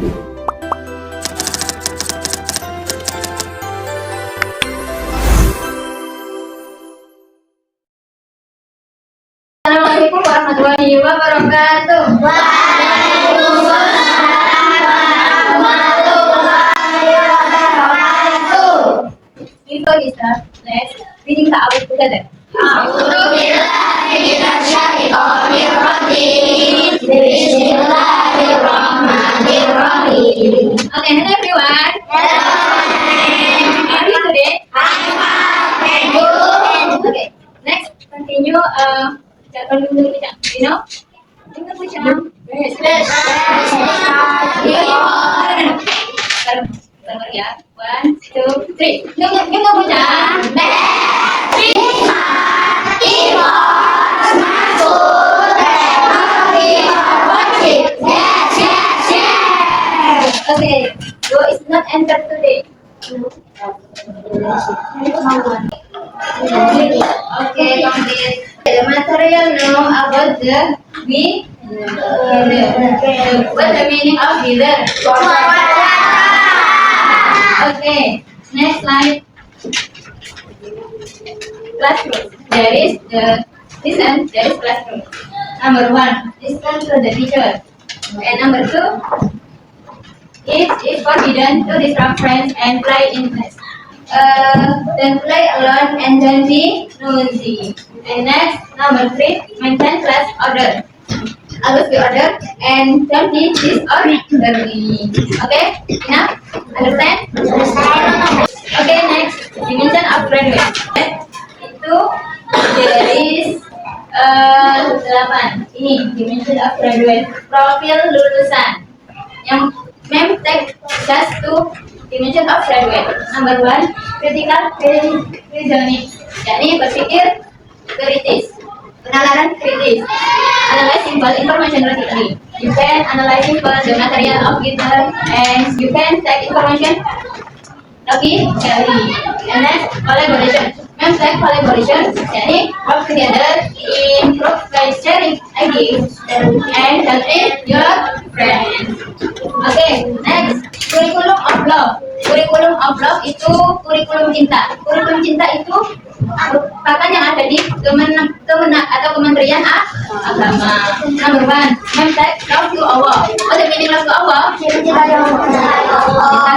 Assalamualaikum warahmatullahi wabarakatuh. Waalaikumsalam warahmatullahi wabarakatuh. Before we start, let's reading the ayat together. Bismillahirrahmanirrahim. Okay, hello everyone. How are you today? Okay, next continue. You know? Yes. Ya. 1, 2, 3. Yung punya. Okay, go is not entered today. Okay, complete. The material know about the weather. What's the meaning of weather? Okay, next slide. Classroom. There is classroom. Number 1, listen to the teacher. And number 2, it is forbidden to disrupt friends and play in class. Then play alone and then be noisy. And next, number 3, maintain class order. Always be order and don't be disorderly. Okay, enough? Understand? Okay, next, dimension of graduate. Itu there is 8. Ini dimension of graduate. Profil lulusan. Yang mem take just to dimension of graduate. Number 1, critical reasoning. Jadi berpikir kritis. Penalaran kritis. Analyze simple information logically. You can analyze simple the material of guitar and you can take information logically. And next, collaboration. Take collaboration. Jadi work together in group by sharing ideas and helping your friends. Okay, next, kurikulum of love. Kurikulum of love itu kurikulum cinta. Kurikulum cinta itu merupakan yang ada di Kementerian Agama. Number 1, memtek love to Allah. What the meaning love to Allah? Cinta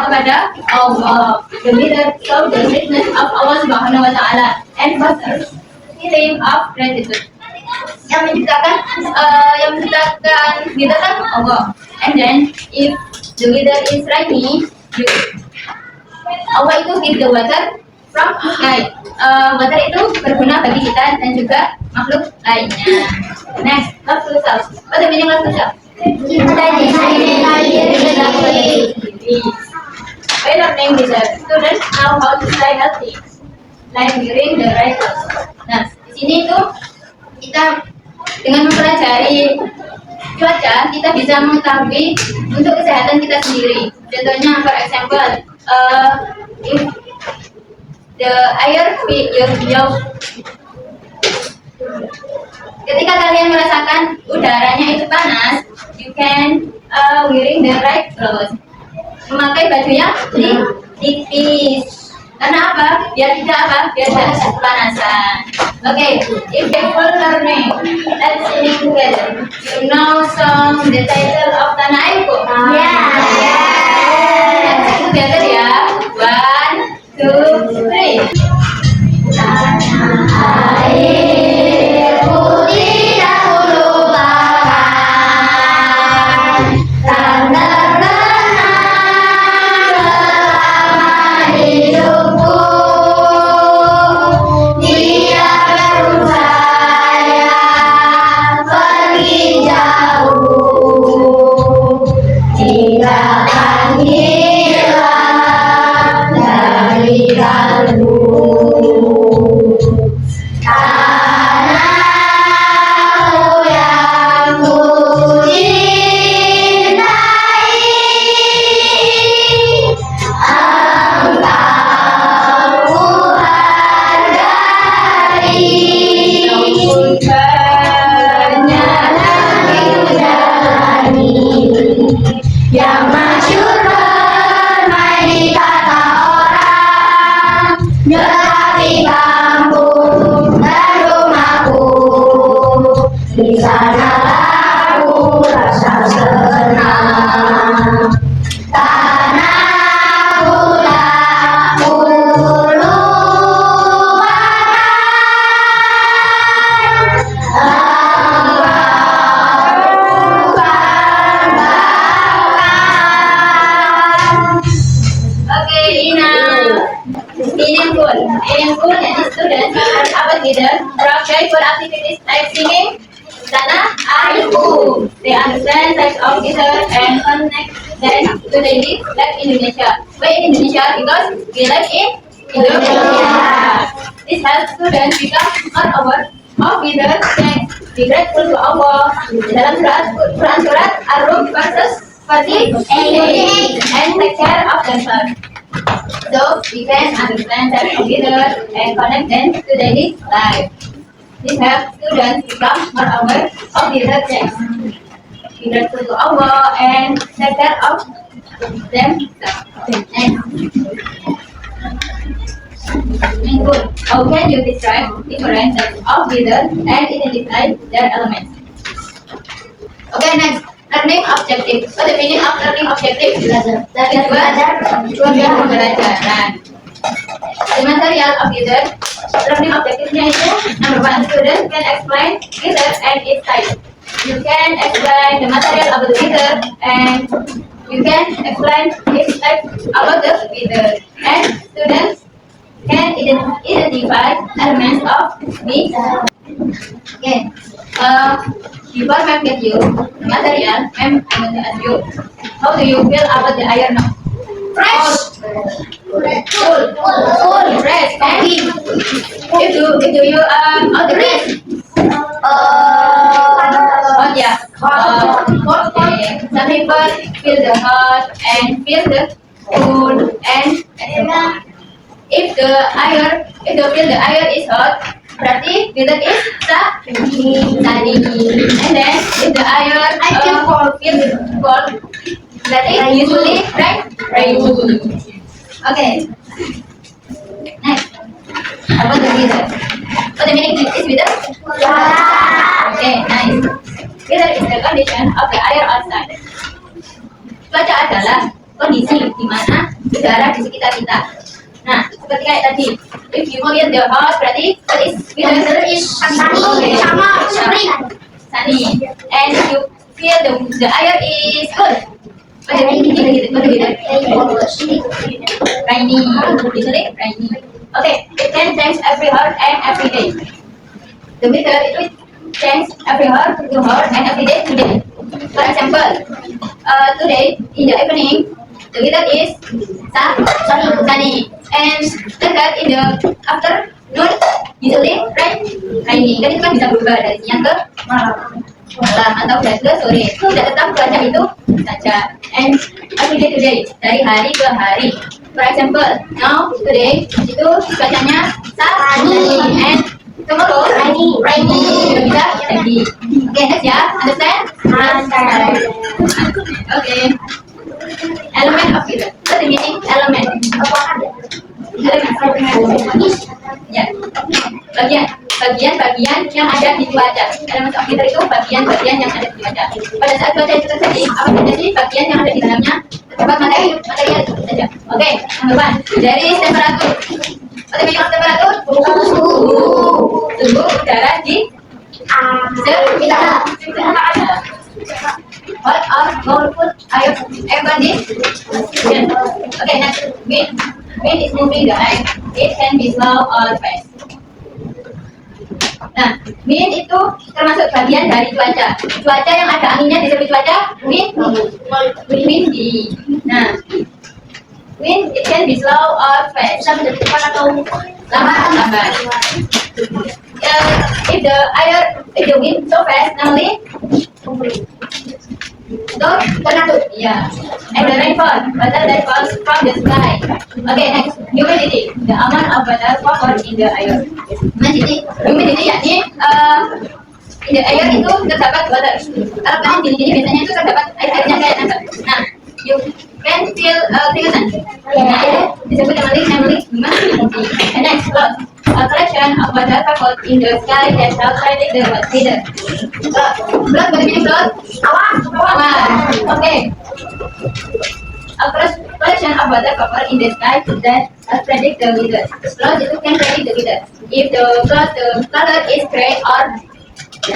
kepada Allah. The leader of the greatness of Allah Subhanahu wa Ta'ala and fosters feeling of gratitude. Yang menciptakan kita kan Allah. And then if the leader is rainy, Allah itu give the water from sky. Water itu berguna bagi kita dan juga makhluk lainnya. Next, love to self. What the meaning love to self? By learning this, students know how to stay healthy, like wearing the right clothes. Nah, di sini tuh kita dengan mempelajari cuaca, kita bisa mengetahui untuk kesehatan kita sendiri. Contohnya, for example, if the air ketika kalian merasakan udaranya itu panas, you can wearing the right clothes. Memakai baju yang tipis. Karena apa? Biar tidak kepanasan. Okay, if you full learning, let's sing together. You know song the title of Tanah Airku? Let's sing together ya. 1, 2, 3. Tanah airku tidak lupakan, tanah hidupku, dia baru saya pergi jauh, tinggalkan hilang together from joyful activities like singing, sana, arifu. They understand types of guitar and connect them to daily life in Indonesia. Why in Indonesia? Because we live in Indonesia. This helps students become more aware of guitar and be grateful to Allah. Dalam surat Ar-Rum verses 48 and take care of themselves. So we can understand that together and connect them to daily life. This helps students become more aware of their text. Be grateful to Allah and take care of themselves. And good. How can you describe different types of leaders and identify their elements? Okay, next. Learning objective. What the meaning of learning objective? Belajar. Pembelajaran. The material of leader. Learning objectivenya itu number one. Students can explain leader and its type. You can explain the material of the leader and you can explain its type about the leader. And students can identify elements of the. Okay. Before ma'am get you the material, ma'am I want to ask you, how do you feel about the iron now? Fresh, full, fresh, and if you all the rest. Oh yeah. Okay. Some people feel the hot and feel the cool and if the feel the iron is hot, berarti filter is sunny. And then if the iron feel cold, berarti usually rainy. Okay. Next. About the weather. What the meaning is weather? Okay, nice. Weather is the condition of the air outside. Cuaca adalah kondisi di mana udara di sekitar kita. Nah, seperti kayak tadi, if you feel the hot, berarti weather is sunny. And if you feel the air is cold, what the weather? Rainy. Usually rainy. Okay, it can change every hour and every day. The weather it change every hour to hour and every day to day. For example, today in the evening, the weather is sunny. And later in the afternoon, usually rainy. Dan itu kan bisa berubah dari siang ke malam atau dari ke sore. Tidak tetap cuaca itu saja. And every day to day, dari hari ke hari. For example, now today itu cuacanya sunny and tomorrow rainy. Bisa rainy. Okay, next ya, understand? Okay. Element of weather. What the meaning element? Ya, bagian yang ada di cuaca. Element of weather itu bagian yang ada di cuaca. Pada saat cuaca itu terjadi, apa saja sih bagian yang ada di dalamnya? Terdapat material itu saja. Oke, number one, dari temperatur. Apa meaning of temperatur? Suhu udara di sekitar. Hot or cold air condition. Okay, next, wind is moving the air. It can be slow or fast. Nah, wind itu termasuk bagian dari cuaca. Cuaca yang ada anginnya disebut cuaca windy. Nah, wind it can be slow or fast. Bisa menjadi cepat atau lambat. If the wind so fast, normally tornado. Yeah. And the rainfall, water that falls from the sky. Okay, next, humidity, the amount of water vapor in the air. Humidity yakni in the air itu terdapat water. Kalau kalian gini-gini biasanya itu terdapat airnya kayak nangkep. Nah, you can feel keringetan. Nah, itu disebut namanya humidity. And next, cloud. A collection of water vapor in the sky that helps predict the weather. Cloud, what meaning cloud? Awan. Okay. A collection of water vapor in the sky that helps predict the weather. Cloud itu can predict the weather. If the color is gray or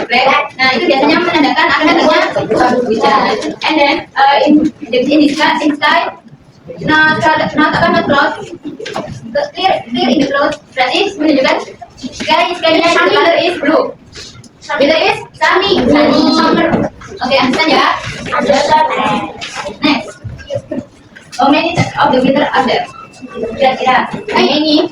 black, nah itu biasanya menandakan akan datangnya hujan. And then in sky, not cloud, clear in the cloud, berarti menunjukkan Guys, the color is blue. Color is sunny. Okay, understand ya? Next. How many types of the glitter are there? Kira-kira kayak ini.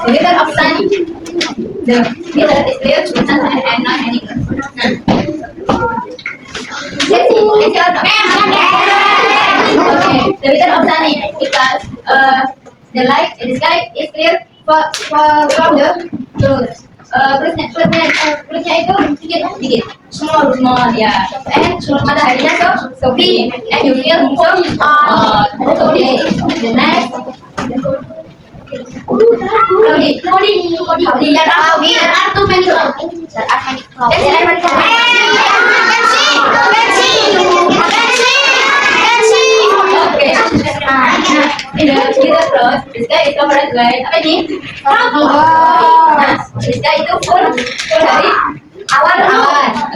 The glitter of sunny. The glitter is clear, transparent, and not any color. Let's see. Let's see. Okay. The glitter of sunny because the light in the sky is clear from the plusnya itu sedikit small ya, and mataharinya so big and you feel so hot. Okay, the next cloudy. There are too many clouds. Okay. In the clouds, the sky is covered by apa ini? Nah, the sky itu full dari awan.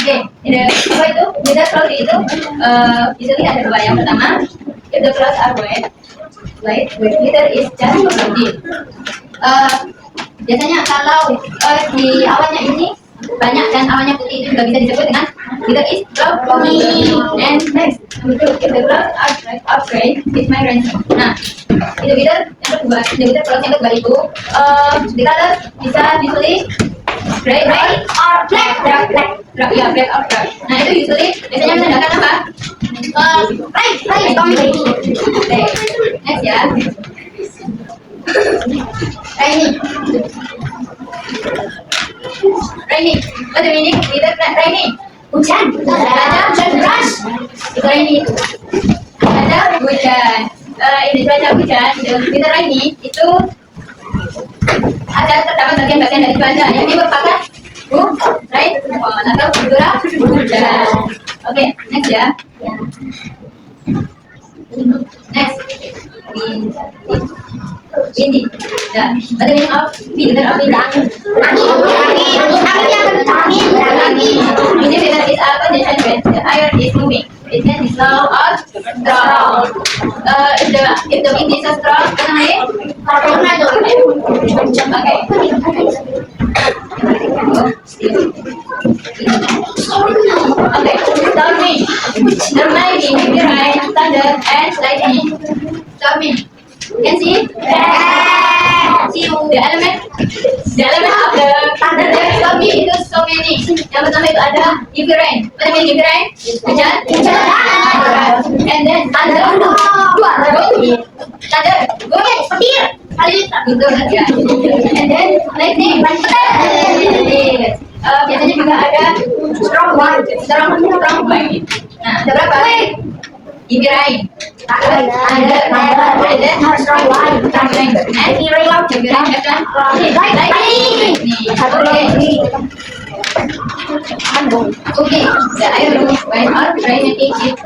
Okay. In the apa itu? In the cloud itu, usually ada dua. Yang pertama, if the clouds are white, glitter is just cloudy. Biasanya kalau di awannya ini banyak dan awannya putih, itu juga bisa disebut dengan glitter is cloudy. And next, if the clouds are gray, it's my rain. Nah, itu glitter yang kedua, clouds yang kedua itu the color bisa usually gray or black, ya black or dark. Nah itu usually biasanya menandakan apa? Rain. Next ya. Rainy. What do you mean? Rainy. Hujan. Ada hujan deras. Itu rainy itu. Ada hujan. Ini cuaca hujan. Kita rainy itu ada terdapat bagian-bagian dari cuaca yang merupakan rain atau curah hujan. Oke, next ya. Next. Windy. Ya, what the meaning of wind? Angin is a condition when the air is moving. It can be slow or strong. If the wind is so strong, apa namanya? Tornado. Okay. Okay. Stormy. There might be heavy rain, thunder, and lightning. Stormy. Can see it? See the element of the thunder and stormy itu so many. Yang pertama itu ada heavy rain. What do you mean heavy rain? Hujan. And then thunder. Thunder. Petir. Gitu ya. And then lightning. Biasanya juga ada strong wind. Nah, ada berapa? Heavy rain. Ada strong wind. And heavy rain dan lightning. Okay. The air moves while or dry making it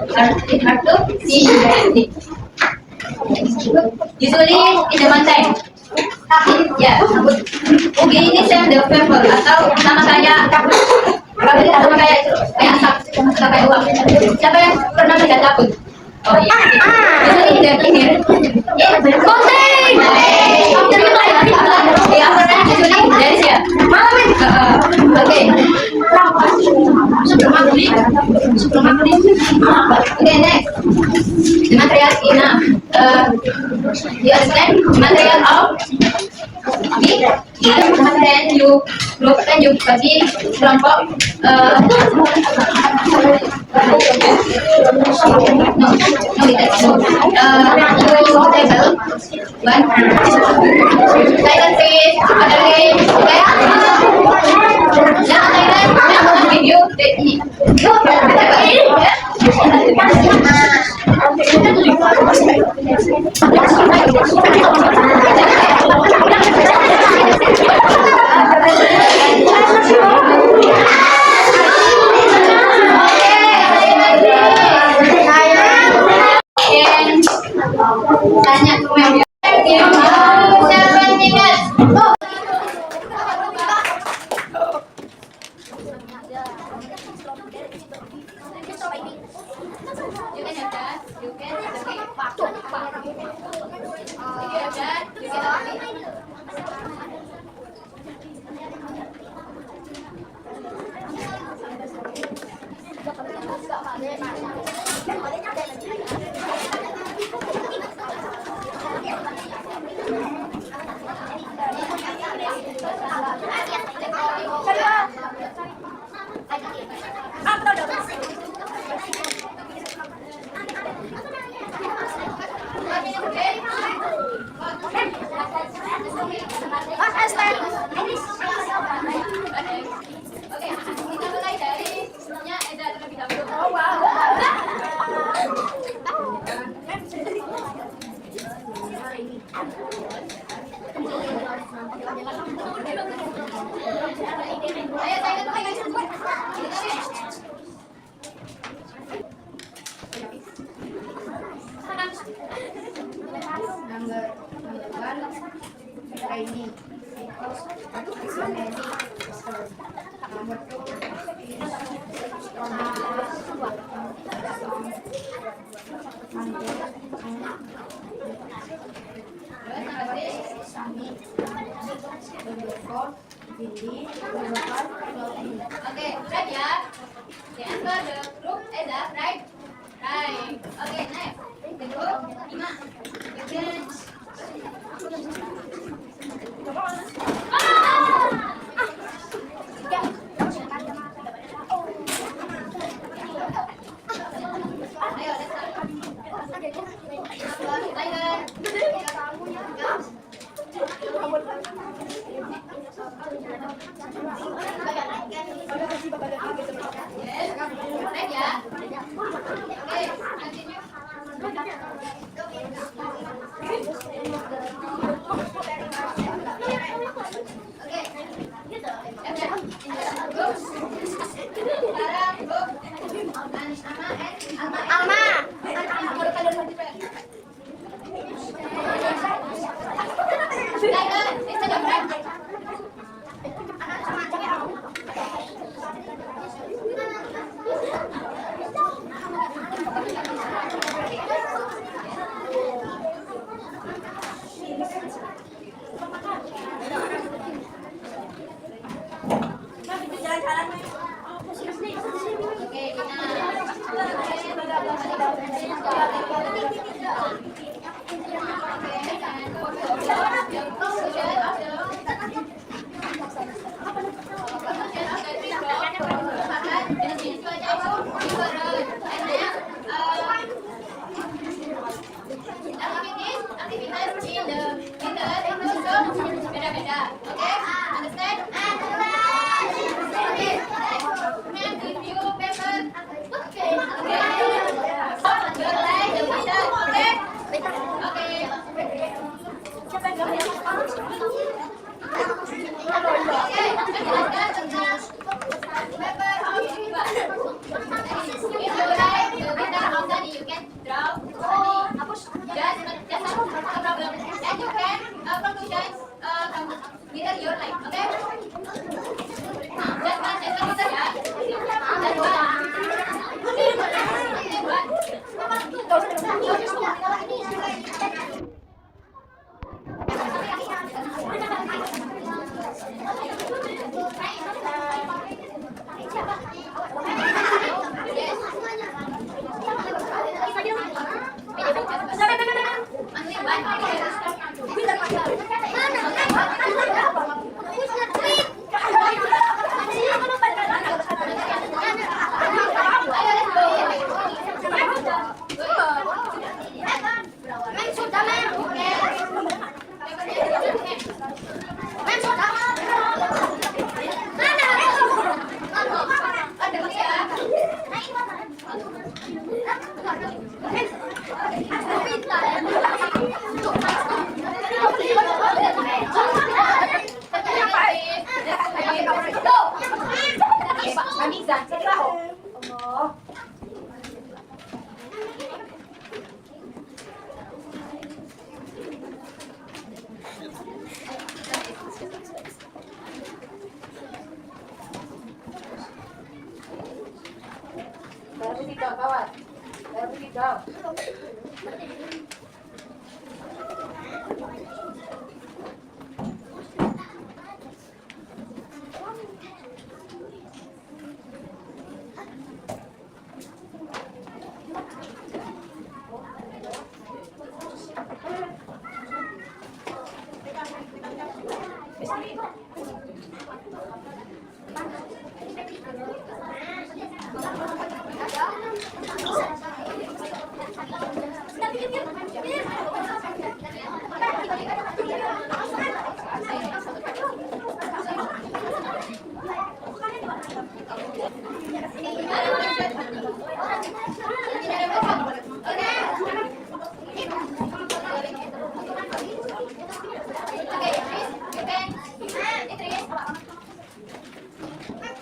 hard to see clearly. Usually in the mountain. Ya, mungkin ini same the vapor atau sama kayak asap atau kayak uap. Siapa yang pernah melihat kabut? Oh iya. Usually in the pinggir. Mountain. Ya, usually dari sini. Okay. Okay, next. The material enough. You understand? Material of then you group and you bagi kelompok table one title page other page okay now review ini tanya tuh you can have that. You can have the cake. If you have that, you can have the cake. Oke, kita mulai dari nya Eda terlebih dahulu. Oh wow. Ayo saya pegang cepat. Number one, Rainy, because it's a many. Number two, Sami. Number four, Billy. Number five, Lottie. Oke, right ya. The answer the group Eda, right? Right. Oke, next. The group 5. Begin. Ayo, let's start. Tiger. Yes. Right ya. Oke, continue. Oke. Group. Sekarang group Alma. Tiger, instead of right. Oke, aktivitas in the winter itu beda-beda. Oke, understand? Okay, next review paper. Okay. Your line, the winter. Okay. Menjelaskan tentang paper of river. If you write the winter outside, you can draw just no problem. And you can conclusions with your life. Okay. Just one ya. Baru tiga kawan. Baru Go.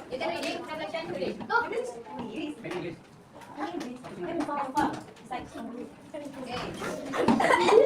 You can reading reflection today. Go. Okay.